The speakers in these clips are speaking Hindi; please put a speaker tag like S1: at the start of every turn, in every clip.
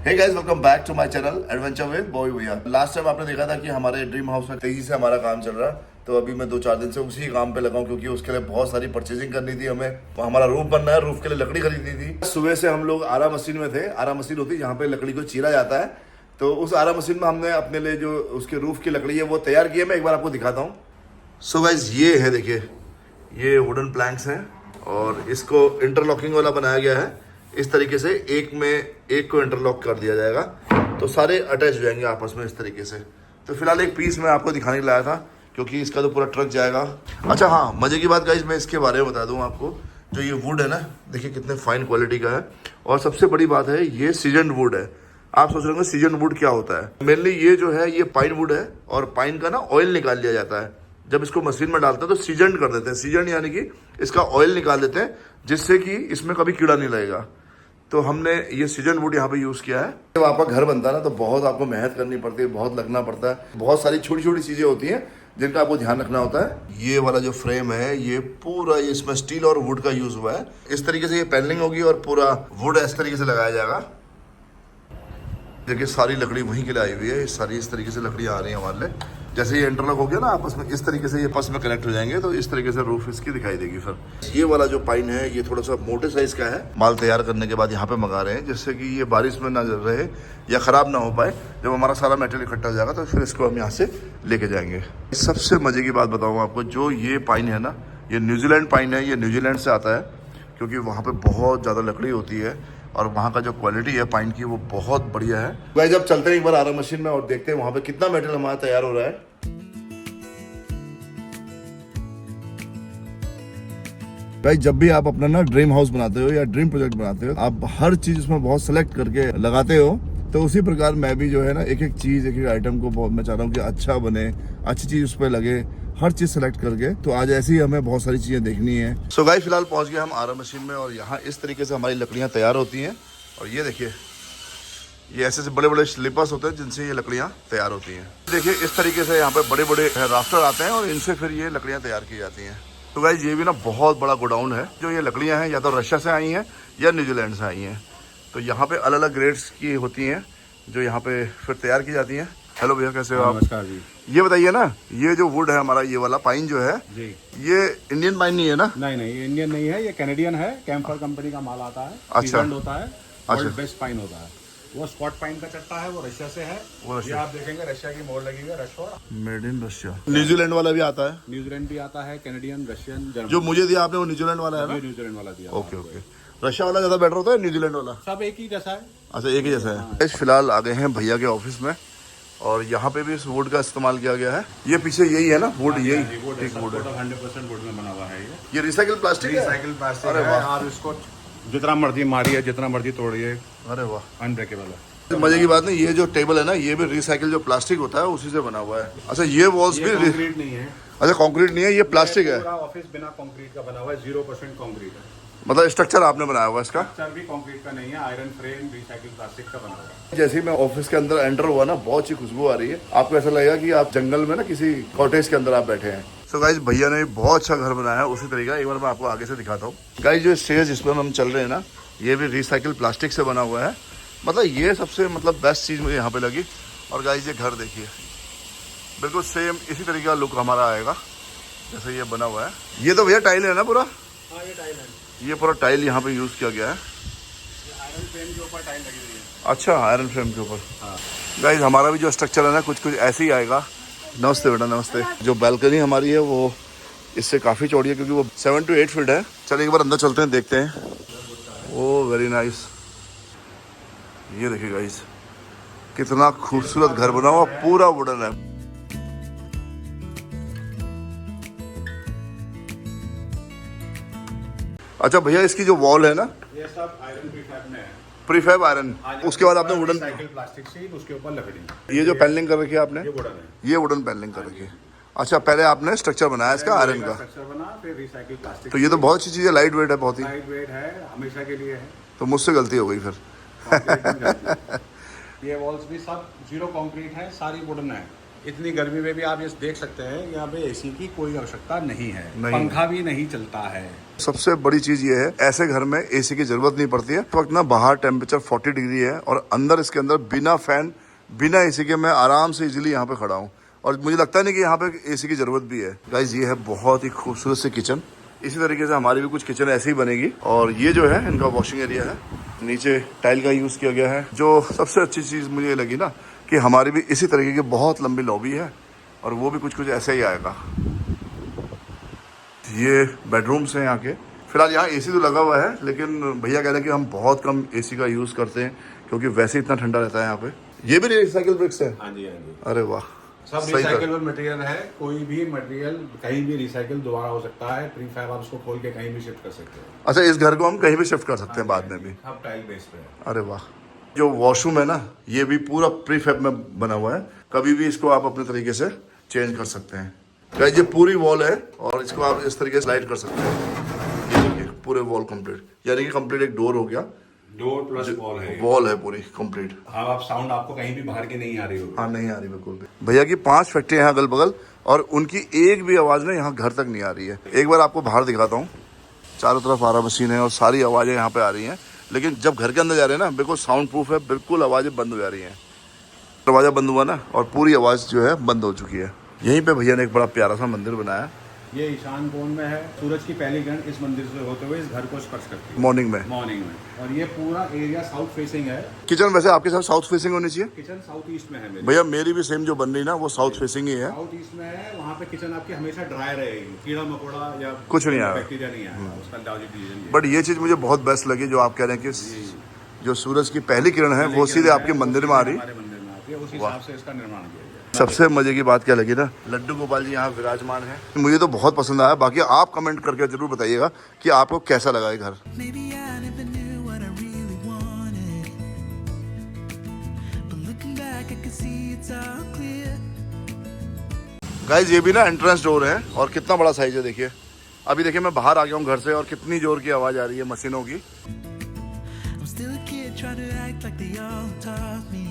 S1: Hey guys, welcome back to my channel adventure with boy भैया। लास्ट टाइम आपने देखा था कि हमारे ड्रीम हाउस में तेजी से हमारा काम चल रहा है। तो अभी मैं 2-4 दिन से उसी काम पे लगा हूं, क्योंकि उसके लिए बहुत सारी परचेजिंग करनी थी हमें। हमारा रूफ बनना है, रूफ के लिए लकड़ी खरीदनी थी। सुबह से हम लोग आरा मशीन में थे। आरा मशीन होती है जहाँ पे लकड़ी को चीरा जाता है। तो उस आरा मशीन में हमने अपने लिए जो उसके रूफ की लकड़ी है वो तैयार की है। मैं एक बार आपको दिखाता हूँ। सो गाइस, ये है, देखिए, ये वुडन प्लैंक्स हैं और इसको इंटरलॉकिंग वाला बनाया गया है। इस तरीके से एक में एक को इंटरलॉक कर दिया जाएगा तो सारे अटैच हो जाएंगे आपस में इस तरीके से। तो फिलहाल एक पीस मैं आपको दिखाने के लाया था, क्योंकि इसका तो पूरा ट्रक जाएगा। अच्छा हाँ, मज़े की बात गाइस, मैं इसके बारे में बता दूं आपको। जो ये वुड है ना, देखिए कितने फाइन क्वालिटी का है। और सबसे बड़ी बात है, ये सीजन वुड है। आप सोच रहे होंगे सीजन वुड क्या होता है। मेनली ये जो है ये पाइन वुड है और पाइन का ना ऑयल निकाल लिया जाता है। जब इसको मशीन में डालते हैं तो सीजन कर देते हैं। सीजन यानी कि इसका ऑयल निकाल देते हैं, जिससे कि इसमें कभी कीड़ा नहीं लगेगा। तो हमने ये सीजन वुड यहाँ पे यूज़ किया है। जब आपका घर बनता है ना, तो बहुत आपको मेहनत करनी पड़ती है, बहुत लगना पड़ता है। बहुत सारी छोटी छोटी चीज़ें होती हैं जिनका आपको ध्यान रखना होता है। ये वाला जो फ्रेम है, ये पूरा इसमें स्टील और वुड का यूज़ हुआ है। इस तरीके से ये पैनलिंग होगी और पूरा वुड इस तरीके से लगाया जाएगा। देखिए सारी लकड़ी वहीं के लिए आई हुई है। सारी इस तरीके से लकड़ियाँ आ रही हैं हमारे लिए। जैसे ये इंटरलॉक हो गया ना आपस में, इस तरीके से ये आपस में कनेक्ट हो जाएंगे, तो इस तरीके से रूफ इसकी दिखाई देगी। फिर ये वाला जो पाइन है, ये थोड़ा सा मोटे साइज का है। माल तैयार करने के बाद यहाँ पे मंगा रहे हैं, जिससे कि ये बारिश में ना रहे या ख़राब ना हो पाए। जब हमारा सारा मटेरियल इकट्ठा हो जाएगा तो फिर इसको हम यहाँ से लेके जाएंगे। सबसे मज़े की बात बताऊँ आपको, जो ये पाइन है ना, ये न्यूजीलैंड पाइन है। ये न्यूजीलैंड से आता है, क्योंकि वहाँ पे बहुत ज़्यादा लकड़ी होती है और वहाँ का जो क्वालिटी है पाइन की वो बहुत बढ़िया है। भाई जब चलते हैं एक बार आरा मशीन में और देखते हैं वहाँ पे कितना मेटेरियल हमारा तैयार हो रहा है। भाई जब भी आप अपना ना ड्रीम हाउस बनाते हो या ड्रीम प्रोजेक्ट बनाते हो, आप हर चीज उसमें बहुत सेलेक्ट करके लगाते हो। तो उसी प्रकार मैं भी जो है ना, एक एक चीज, एक एक आइटम को बहुत मैं चाह रहा हूँ कि अच्छा बने, अच्छी चीज उस पर लगे, हर चीज सेलेक्ट करके। तो आज ऐसे ही हमें बहुत सारी चीजें देखनी है। सो गाइस, फिलहाल पहुंच गए हम आरा मशीन में और यहाँ इस तरीके से हमारी लकड़ियाँ तैयार होती हैं। और ये देखिए, ये ऐसे बड़े बड़े स्लीपर्स होते हैं जिनसे ये लकड़ियाँ तैयार होती हैं। देखिए इस तरीके से यहाँ पे बड़े बड़े राफ्टर आते हैं और इनसे फिर ये लकड़ियाँ तैयार की जाती हैं। तो गाइस, ये भी ना बहुत बड़ा गोडाउन है। जो ये लकड़ियाँ हैं या तो रशिया से आई हैं या न्यूजीलैंड से आई हैं। तो यहाँ पे अलग अलग ग्रेड्स की होती हैं जो यहाँ पे फिर तैयार की जाती हैं। हेलो भैया, कैसे हो आप?
S2: नमस्कार जी।
S1: ये बताइए ना, ये जो वुड है हमारा, ये वाला पाइन जो है
S2: जी,
S1: ये इंडियन पाइन नहीं है ना?
S2: नहीं नहीं, ये इंडियन नहीं है, ये कैनेडियन है। कैम्फर कंपनी का माल आता है।
S1: अच्छा।
S2: सीजन्ड होता है।
S1: अच्छा।
S2: वर्ल्ड बेस्ट पाइन होता है। वो स्कॉट पाइन का चट्टा है, वो रशिया से है।
S1: वो
S2: ये
S1: रशिया।
S2: आप देखेंगे रशिया की मोहर लगी हुई है, रशोर।
S1: Made in Russia. न्यूजीलैंड वाला भी आता है?
S2: न्यूजीलैंड भी आता है, कैनेडियन, रशियन, जर्मन।
S1: जो मुझे दिया आपने वो न्यूजीलैंड वाला है ना?
S2: न्यूजीलैंड वाला दिया।
S1: Okay okay. रशिया वाला ज़्यादा बेटर होता है, न्यूजीलैंड वाला?
S2: सब एक ही जैसा है।
S1: अच्छा, एक ही जैसा है। फिलहाल आ गए हैं भैया के ऑफिस में और यहाँ पे भी इस वुड का इस्तेमाल किया गया है। ये पीछे यही है ना वुड? यही ठीक वुड है।
S2: 100% वुड में बना हुआ है।
S1: ये रिसाइकिल प्लास्टिक है?
S2: रिसाइकिल प्लास्टिक
S1: अरे
S2: है।
S1: वाह।
S2: आप इसको जितना मर्जी मारिए, जितना मर्जी तोड़िए,
S1: अरे वाह,
S2: अनब्रेकेबल है।
S1: मजे की बात नहीं, ये जो टेबल है ना, ये भी रिसाइकिल जो प्लास्टिक होता है उसी से बना हुआ है। अच्छा, ये वॉल्स भी
S2: कंक्रीट नहीं है।
S1: अच्छा, कंक्रीट नहीं है, ये प्लास्टिक है।
S2: पूरा ऑफिस बिना कंक्रीट का बना हुआ है। 0% कंक्रीट है।
S1: मतलब स्ट्रक्चर आपने बनाया हुआ है इसका?
S2: स्ट्रक्चर भी कंक्रीट का नहीं है, आयरन फ्रेम रिसाइकिल प्लास्टिक का बना हुआ है।
S1: जैसे ही मैं ऑफिस के अंदर एंटर हुआ ना, बहुत सी खुशबू आ रही है। आपको ऐसा लगेगा कि आप जंगल में ना किसी कॉटेज के अंदर आप बैठे हैं। सो गाइस, भैया ने बहुत अच्छा घर बनाया है उसी तरीका। एक बार मैं आपको आगे से दिखाता हूँ। गाइस, जो स्टेज जिस पर हम चल रहे हैं ना, ये भी रिसाइकिल प्लास्टिक से बना हुआ है। मतलब ये सबसे बेस्ट चीज़ मुझे यहाँ पे लगी। और गाइस, ये घर देखिए, बिल्कुल सेम इसी तरीके का लुक हमारा आएगा जैसे ये बना हुआ है। ये तो भैया टाइल है ना पूरा?
S2: हाँ, ये टाइल है।
S1: ये पूरा टाइल यहाँ पे यूज़ किया गया है।
S2: आयरन फ्रेम के ऊपर टाइल लगी हुई है।
S1: अच्छा, आयरन फ्रेम के ऊपर।
S2: हाँ।
S1: गाइस, हमारा भी जो स्ट्रक्चर है ना, कुछ कुछ ऐसे ही आएगा। नमस्ते बेटा, नमस्ते। जो बालकनी हमारी है वो इससे काफ़ी चौड़ी है, क्योंकि वो 7 to 8 फीट है। चलिए एक बार अंदर चलते हैं, देखते हैं। Oh very nice. ये देखिए गाइस, कितना खूबसूरत घर बना हुआ, पूरा वुडन है। अच्छा भैया, इसकी जो वॉल है ना,
S2: ये सब आयरन प्रीफैब में है।
S1: प्रीफैब आयरन, उसके बाद आपने वुडन,
S2: रिसाइकिल प्लास्टिक शीट, उसके ऊपर लकड़ी।
S1: ये जो पैनलिंग कर रखी है आपने,
S2: ये वुडन है।
S1: ये वुडन पैनलिंग कर रखी है। अच्छा, पहले आपने स्ट्रक्चर बनाया इसका आयरन का?
S2: स्ट्रक्चर बना, फिर रिसाइकिल प्लास्टिक।
S1: तो ये तो बहुत अच्छी चीज़ है, लाइट वेट है बहुत ही।
S2: लाइट वेट है, हमेशा के लिए है।
S1: तो मुझसे गलती हो गई फिर।
S2: कंक्रीट नहीं जाती। ये वॉल्स भी सब 0 कंक्रीट है, सारी वुडन है। इतनी गर्मी में भी आप ये देख सकते हैं यहाँ पे एसी की कोई आवश्यकता नहीं है,
S1: नहीं।
S2: पंखा भी नहीं चलता है।
S1: सबसे बड़ी चीज ये है, ऐसे घर में एसी की जरूरत नहीं पड़ती है। इस वक्त ना बाहर टेम्परेचर 40 डिग्री है और अंदर इसके अंदर बिना फैन बिना एसी के मैं आराम से इजीली यहाँ पे खड़ा हूँ और मुझे लगता नहीं कि यहाँ पे एसी की जरूरत भी है। गाइस ये है बहुत ही खूबसूरत सी किचन। इसी तरीके से हमारी भी कुछ किचन ऐसी ही बनेगी। और ये जो है इनका वॉशिंग एरिया है, नीचे टाइल का यूज किया गया है। जो सबसे अच्छी चीज मुझे लगी ना कि हमारी भी इसी तरीके की बहुत लंबी लॉबी है और वो भी कुछ ऐसा ही आएगा। ये बेडरूम्स हैं यहाँ के। फिलहाल यहाँ एसी तो लगा हुआ है लेकिन भैया कह रहे हैं कि हम बहुत कम एसी का यूज करते हैं क्योंकि वैसे इतना ठंडा रहता है यहाँ पे। ये भी रिसाइकिल ब्रिक्स है?
S2: हाँ जी, हाँ जी,
S1: अरे वाह,
S2: सब
S1: सही
S2: रिसाइकेबल मटेरियल है। कोई भी मटेरियल कहीं भी रिसाइकिल दोबारा हो सकता है। प्रीफैब आप उसको खोल के कहीं भी शिफ्ट कर सकते हैं।
S1: अच्छा, इस घर को हम कहीं भी शिफ्ट कर सकते हैं बाद में भी?
S2: अब टाइल बेस पे है।
S1: अरे वाह। जो वॉशरूम है ना ये भी पूरा प्रीफैब में बना हुआ है, कभी भी इसको आप अपने तरीके से चेंज कर सकते हैं। गाइस ये पूरी वॉल है और इसको आप इस तरीके से स्लाइड कर सकते हैं। ये देखिए पूरे वॉल कंप्लीट, यानी कि कंप्लीट एक डोर हो गया।
S2: डोर प्लस वॉल है,
S1: वॉल है पूरी कंप्लीट।
S2: हाँ, आप साउंड आपको कहीं भी बाहर की नहीं आ रही होगी।
S1: हाँ नहीं आ रही बिल्कुल भी। भैया की 5 फैक्ट्रियां हैं अगल बगल और उनकी एक भी आवाज ना यहाँ घर तक नहीं आ रही है। एक बार आपको बाहर दिखाता हूँ। चारों तरफ आरा मशीन है और सारी आवाजें यहाँ पे आ रही हैं, लेकिन जब घर के अंदर जा रहे हैं ना बिल्कुल साउंड प्रूफ है, बिल्कुल आवाजें बंद हो जा रही हैं। दरवाजा बंद हुआ ना और पूरी आवाज जो है बंद हो चुकी है। यहीं पे भैया ने एक बड़ा प्यारा सा मंदिर बनाया।
S2: ये ईशान कोण में है। सूरज की पहली किरण इस मंदिर से होते हुए इस घर को स्पर्श करती है
S1: मॉर्निंग में।
S2: और ये पूरा एरिया साउथ फेसिंग है।
S1: किचन वैसे आपके साथ साउथ फेसिंग होनी चाहिए?
S2: किचन साउथ ईस्ट में है मेरी।
S1: भैया मेरी भी सेम जो बन रही ना वो साउथ फेसिंग ही है।
S2: साउथ ईस्ट में है, वहाँ पे किचन आपकी हमेशा ड्राई रहेगी, कीड़ा मकोड़ा या
S1: कुछ नहीं आएगा,
S2: बैक्टीरिया नहीं आएगा। उसका लॉजिक रीजन ये।
S1: बट ये चीज मुझे बहुत बेस्ट लगी जो आप कह रहे हैं कि जो सूरज की पहली किरण है वो सीधे आपके मंदिर में आ रही।
S2: हमारे मंदिर में आती है, उस हिसाब से इसका निर्माण किया गया।
S1: सबसे मजे की बात क्या लगी ना, लड्डू गोपाल जी यहाँ विराजमान है। मुझे तो बहुत पसंद आया। बाकी आप कमेंट करके जरूर बताइएगा कि आपको कैसा लगा ये घर।
S3: Maybe I never knew what I really wanted, but looking back I can see it's all clear.
S1: Guys ये भी ना एंट्रेंस डोर है और कितना बड़ा साइज है देखिए। अभी देखिए मैं बाहर आ गया हूँ घर से और कितनी जोर की आवाज आ रही है मशीनों की।
S3: I'm still a kid trying to act like they all taught me.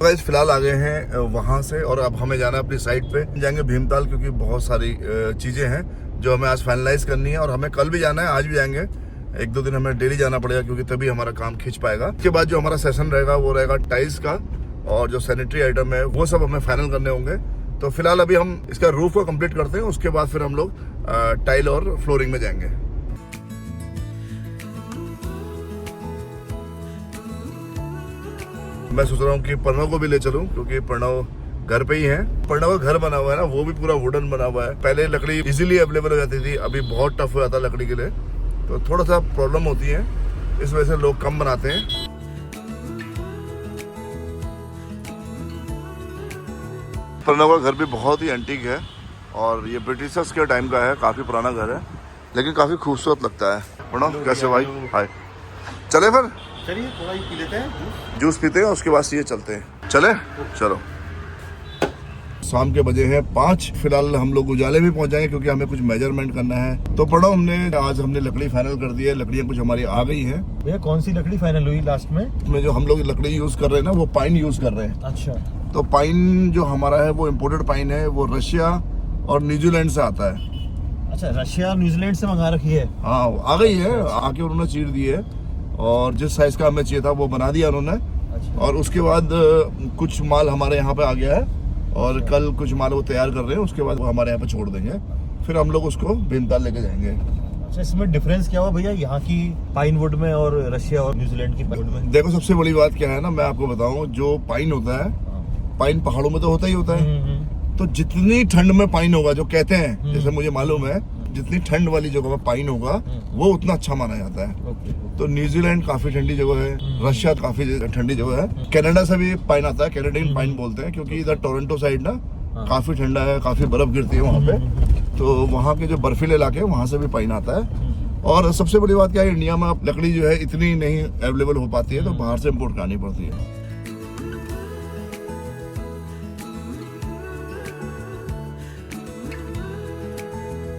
S1: Guys फिलहाल आ गए हैं वहाँ से और अब हमें जाना है अपनी साइट पे। जाएंगे भीमताल क्योंकि बहुत सारी चीज़ें हैं जो हमें आज फाइनलाइज करनी है और हमें कल भी जाना है, आज भी जाएंगे। 1-2 दिन हमें डेली जाना पड़ेगा क्योंकि तभी हमारा काम खिंच पाएगा। उसके बाद जो हमारा सेशन रहेगा वो रहेगा टाइल्स का और जो सैनिटरी आइटम है वो सब हमें फाइनल करने होंगे। तो फिलहाल अभी हम इसका रूफ को कंप्लीट करते हैं, उसके बाद फिर हम लोग टाइल और फ्लोरिंग में जाएंगे। मैं सोच रहा हूँ कि प्रणव को भी ले चलूं क्योंकि प्रणव घर पे ही है। प्रणव का घर बना हुआ है ना वो भी पूरा वुडन बना हुआ है। पहले लकड़ी इजीली अवेलेबल हो जाती थी, अभी बहुत टफ हो जाता है लकड़ी के लिए, तो थोड़ा सा प्रॉब्लम होती है, इस वजह से लोग कम बनाते हैं। प्रणव का घर भी बहुत ही एंटीक है और ये ब्रिटिशर्स के टाइम का है, काफी पुराना घर है लेकिन काफी खूबसूरत लगता है। प्रणव कैसे भाई? हाय, चले फिर
S2: चलिए थोड़ा ही पी लेते हैं,
S1: जूस पीते हैं उसके बाद ये चलते हैं। चले चलो। शाम के बजे हैं 5। फिलहाल हम लोग उजाले भी पहुंच जाएंगे क्योंकि हमें कुछ मेजरमेंट करना है। तो पढ़ो आज हमने लकड़ी फाइनल कर दी है। लकड़ियां कुछ हमारी आ गई हैं।
S4: भैया कौन सी लकड़ी फाइनल हुई लास्ट में
S1: जो हम लोग लकड़ी यूज कर रहे हैं ना वो पाइन यूज कर रहे हैं।
S4: अच्छा,
S1: तो पाइन जो हमारा है वो इम्पोर्टेड पाइन है, वो रशिया और न्यूजीलैंड से आता है।
S4: अच्छा, रशिया न्यूजीलैंड से मंगा रखी है।
S1: हाँ आ गई है, आके उन्होंने चीर दी है और जिस साइज का हमें चाहिए था वो बना दिया उन्होंने।
S4: अच्छा।
S1: और उसके बाद कुछ माल हमारे यहाँ पे आ गया है और कल कुछ माल वो तैयार कर रहे हैं, उसके बाद वो हमारे यहाँ पे छोड़ देंगे, फिर हम लोग उसको भीमताल लेके जाएंगे।
S4: अच्छा, इसमें डिफरेंस क्या हुआ भैया यहाँ की पाइन वुड में और रशिया और न्यूजीलैंड की पाइन वुड में?
S1: देखो सबसे बड़ी बात क्या है ना, मैं आपको बताऊं, जो पाइन होता है, पाइन पहाड़ों में तो होता ही होता है। तो जितनी ठंड में पाइन होगा, जो कहते हैं, जैसे मुझे मालूम है, जितनी ठंड वाली जगह में पाइन होगा वो उतना अच्छा माना जाता है। तो न्यूजीलैंड काफी ठंडी जगह है, रशिया काफी ठंडी जगह है, कनाडा से भी पाइन आता है, कैनेडियन पाइन बोलते हैं क्योंकि इधर टोरंटो साइड ना काफी ठंडा है, काफी बर्फ गिरती है वहाँ पे, तो वहाँ के जो बर्फीले इलाके हैं वहाँ से भी पाइन आता है। और सबसे बड़ी बात क्या है, इंडिया में लकड़ी जो है इतनी नहीं अवेलेबल हो पाती है, तो बाहर से इम्पोर्ट करानी पड़ती है।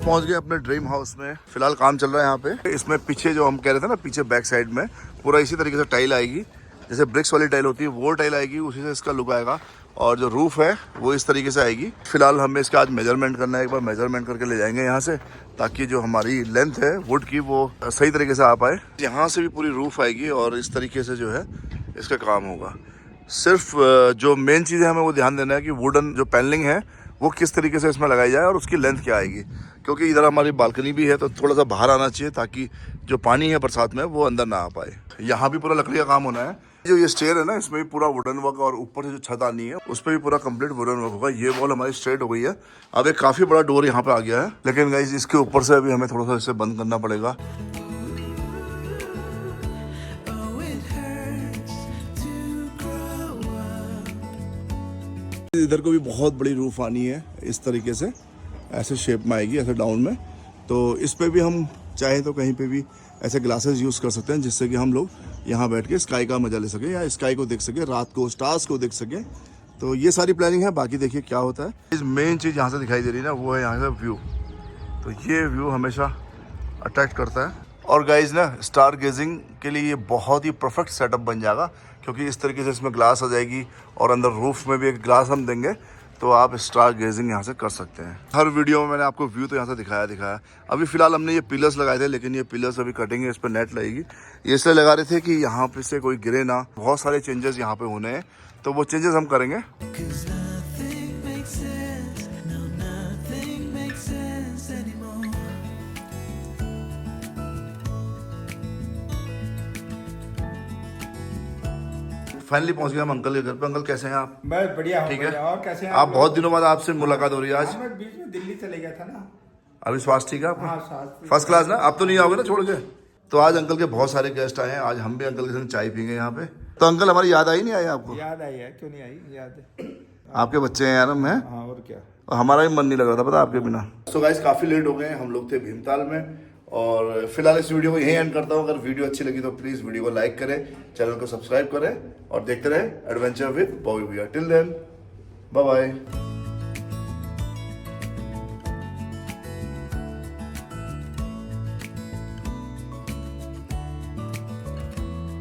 S1: पहुंच गए अपने ड्रीम हाउस में। फिलहाल काम चल रहा है यहाँ पे। इसमें पीछे जो हम कह रहे थे ना, पीछे बैक साइड में पूरा इसी तरीके से टाइल आएगी, जैसे ब्रिक्स वाली टाइल होती है वो टाइल आएगी, उसी से इसका लुक आएगा। और जो रूफ है वो इस तरीके से आएगी। फिलहाल हमें इसका आज मेजरमेंट करना है, एक बार मेजरमेंट करके ले जाएंगे यहाँ से, ताकि जो हमारी लेंथ है वुड की वो सही तरीके से आ पाए। यहाँ से भी पूरी रूफ आएगी और इस तरीके से जो है इसका काम होगा। सिर्फ जो मेन चीज़ है हमें वो ध्यान देना है कि वुडन जो पैनलिंग है वो किस तरीके से इसमें लगाई जाए और उसकी लेंथ क्या आएगी, क्योंकि इधर हमारी बालकनी भी है तो थोड़ा सा बाहर आना चाहिए ताकि जो पानी है बरसात में वो अंदर ना आ पाए। यहाँ भी पूरा लकड़ी का काम होना है। जो ये स्टेयर है ना, इसमें भी पूरा वुडन वर्क और ऊपर से जो छत आनी है उस पर भी पूरा कंप्लीट वुडन वर्क होगा। ये वॉल हमारी स्ट्रेट हो गई है। अब एक काफ़ी बड़ा डोर यहाँ पे आ गया है, लेकिन गाइस इसके ऊपर से अभी हमें थोड़ा सा इसे बंद करना पड़ेगा।
S3: Oh, it hurts to grow up.
S1: इधर को भी बहुत बड़ी रूफ आनी है, इस तरीके से ऐसे शेप में आएगी, ऐसे डाउन में। तो इस पे भी हम चाहे तो कहीं पे भी ऐसे ग्लासेस यूज़ कर सकते हैं, जिससे कि हम लोग यहाँ बैठ के स्काई का मजा ले सके या स्काई को देख सके, रात को स्टार्स को देख सके। तो ये सारी प्लानिंग है, बाकी देखिए क्या होता है। इस मेन चीज़ यहाँ से दिखाई दे रही है ना, वो है यहाँ से व्यू। तो ये व्यू हमेशा अट्रैक्ट करता है। और गाइज ना, स्टार गेजिंग के लिए ये बहुत ही परफेक्ट सेटअप बन जाएगा, क्योंकि इस तरीके से इसमें ग्लास आ जाएगी और अंदर रूफ में भी एक ग्लास हम देंगे, तो आप स्टार गेजिंग यहाँ से कर सकते हैं। हर वीडियो में मैंने आपको व्यू तो यहाँ से दिखाया। अभी फिलहाल हमने ये पिलर्स लगाए थे, लेकिन ये पिलर्स अभी कटेंगे, इस पर नेट लगेगी। ये इसलिए लगा रहे थे कि यहाँ पे से कोई गिरे ना। बहुत सारे चेंजेस यहाँ पे होने हैं, तो वो चेंजेस हम करेंगे।
S3: 'Cause nothing makes sense. No, nothing makes sense anymore.
S1: Finally पहुंच गए हम अंकल के घर पे। अंकल कैसे हैं आप?
S5: मैं बढ़िया हूँ।
S1: ठीक है।
S5: बढ़िया। और कैसे हैं
S1: आप बहुत दिनों बाद आपसे मुलाकात हो रही है आज।
S5: हाँ, मैं बीच में दिल्ली चले गया था ना।
S1: अभी स्वास्थ्य ठीक है आपका?
S5: हाँ, स्वास्थ्य
S1: फर्स्ट क्लास ना? आप तो नहीं आओगे ना छोड़ के? तो आज अंकल के बहुत सारे गेस्ट आए हैं। आज हम भी अंकल के संग चाय पियेंगे यहाँ पे। तो अंकल हमारी याद आई नहीं आई आपको?
S5: याद आई है, क्यों नहीं आई? याद है।
S1: आपके बच्चे हैं यार, हम हैं।
S5: हाँ, और क्या।
S1: और हमारा भी मन नहीं लग रहा था पता आपके बिना। सो गाइस, काफी लेट हो गए। हम लोग थे भीमताल में, और फिलहाल इस वीडियो को यहीं एंड करता हूँ। अगर वीडियो अच्छी लगी तो प्लीज वीडियो को लाइक करें, चैनल को सब्सक्राइब करें और देखते रहे एडवेंचर विद बॉबी भैया। Till then, bye bye.